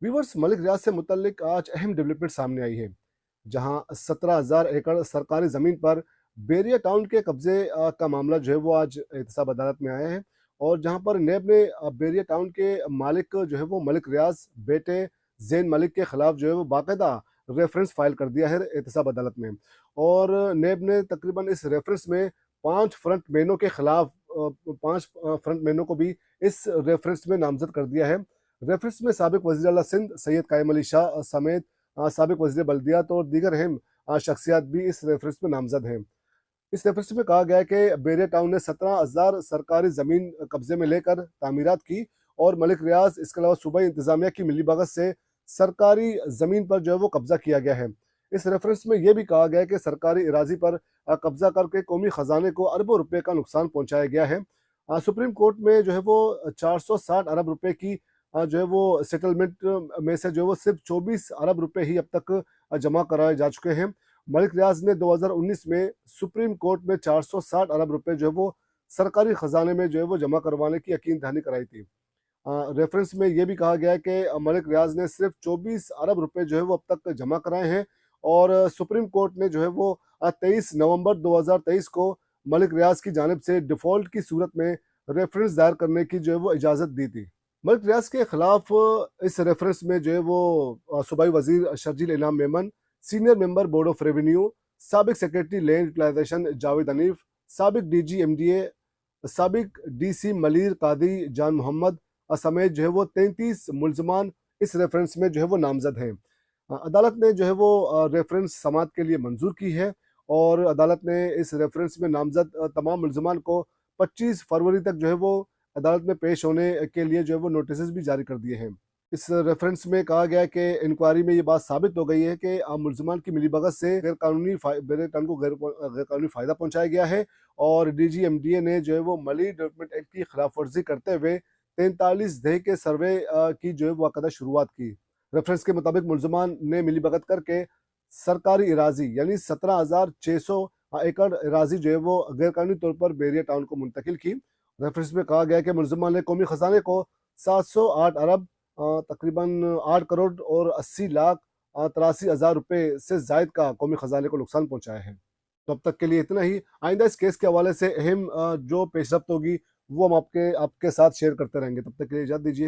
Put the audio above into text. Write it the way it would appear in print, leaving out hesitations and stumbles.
Viewers, Malik रियाज से मुतल्लिक आज अहम डेवलपमेंट सामने आई है, जहां 17,000 एकड़ सरकारी ज़मीन पर बेरिया टाउन के कब्जे का मामला जो है वो आज एहतसाब अदालत में आया है। और जहां पर नेब ने बेरिया टाउन के मालिक जो है वो मलिक रियाज बेटे जैन मलिक के खिलाफ जो है वो बाकायदा रेफरेंस फाइल कर दिया है एहतसाब अदालत में। और नेब ने तकरीबन इस रेफरेंस में 5 फ्रंट मैनों के खिलाफ 5 फ्रंट मैनों को भी इस रेफरेंस में नामजद कर दिया है। रेफरेंस में साबिक वज़ीर आला सिंध सैयद कायम अली शाह समेत साबिक वज़ीर बल्दियात और दीगर अहम शख्सियात भी इस रेफरेंस में नामजद हैं। इस रेफरेंस में कहा गया है कि बेरिया टाउन ने 17,000 सरकारी ज़मीन कब्जे में लेकर तामीरात की, और मलिक रियाज इसके अलावा सूबाई इंतजामिया की मिलीभगत से सरकारी ज़मीन पर जो है वो कब्जा किया गया है। इस रेफरेंस में यह भी कहा गया है कि सरकारी इराजी पर कब्जा करके कौमी ख़जाने को अरबों रुपए का नुकसान पहुंचाया गया है। सुप्रीम कोर्ट में जो है वो 460 अरब रुपए की जो है वो सेटलमेंट में से जो है वो सिर्फ 24 अरब रुपए ही अब तक जमा कराए जा चुके हैं। मलिक रियाज ने 2019 में सुप्रीम कोर्ट में 460 अरब रुपए जो है वो सरकारी खजाने में जो है वो जमा करवाने की यकीन दहानी कराई थी। रेफरेंस में ये भी कहा गया है कि मलिक रियाज ने सिर्फ 24 अरब रुपए जो है वो अब तक जमा कराए हैं। और सुप्रीम कोर्ट ने जो है वो 23 नवंबर 2023 को मलिक रियाज की जानिब से डिफॉल्ट की सूरत में रेफरेंस दायर करने की जो है वो इजाज़त दी थी। मलिक रियाज के खिलाफ इस रेफरेंस में जो है वो सूबाई वजीर Sharjeel Inam Memon, senior member board of revenue, साबिक secretary land utilization Javed Hanif, साबिक डीजी एमडीए, साबिक डीसी मलीर कादी जान मोहम्मद समेत जो है वो 33 मुलजमान इस रेफरेंस में जो है वो नामजद हैं। अदालत ने जो है वो रेफरेंस समात के लिए मंजूर की है, और अदालत ने इस रेफरेंस में नामजद तमाम मुलजमान को 25 फरवरी तक जो है वो अदालत में पेश होने के लिए जो है वो नोटिस भी जारी कर दिए हैं। इस रेफरेंस में कहा गया है कि इंक्वायरी में ये बात साबित हो गई है कि मुलजमान की मिलीभगत से बेरेटान को गैर कानूनी फ़ायदा पहुंचाया गया है, और डीजीएमडीए ने जो है वो मली डेवलपमेंट एक्ट की खिलाफ वर्जी करते हुए 43 दह के सर्वे की जो है वो बाकायदा शुरुआत की। रेफरेंस के मुताबिक मुलजमान ने मिलीभगत करके सरकारी इराजी यानी 17,600 एकड़ इराजी जो है वो गैर कानूनी तौर पर बेरिया टाउन को मुंतकिल की। रेफरेंस में कहा गया है कि मुलजमान ने कौमी खजाने को 708 अरब तकरीबन 8 करोड़ और 80 लाख 83 हज़ार रुपए से जायद का कौमी खजाने को नुकसान पहुंचाया है। तो अब तक के लिए इतना ही। आइंदा इस केस के हवाले से अहम जो पेशरफ्त होगी वो हम आपके आपके साथ शेयर करते रहेंगे। तब तक के लिए इजाज़त दीजिए।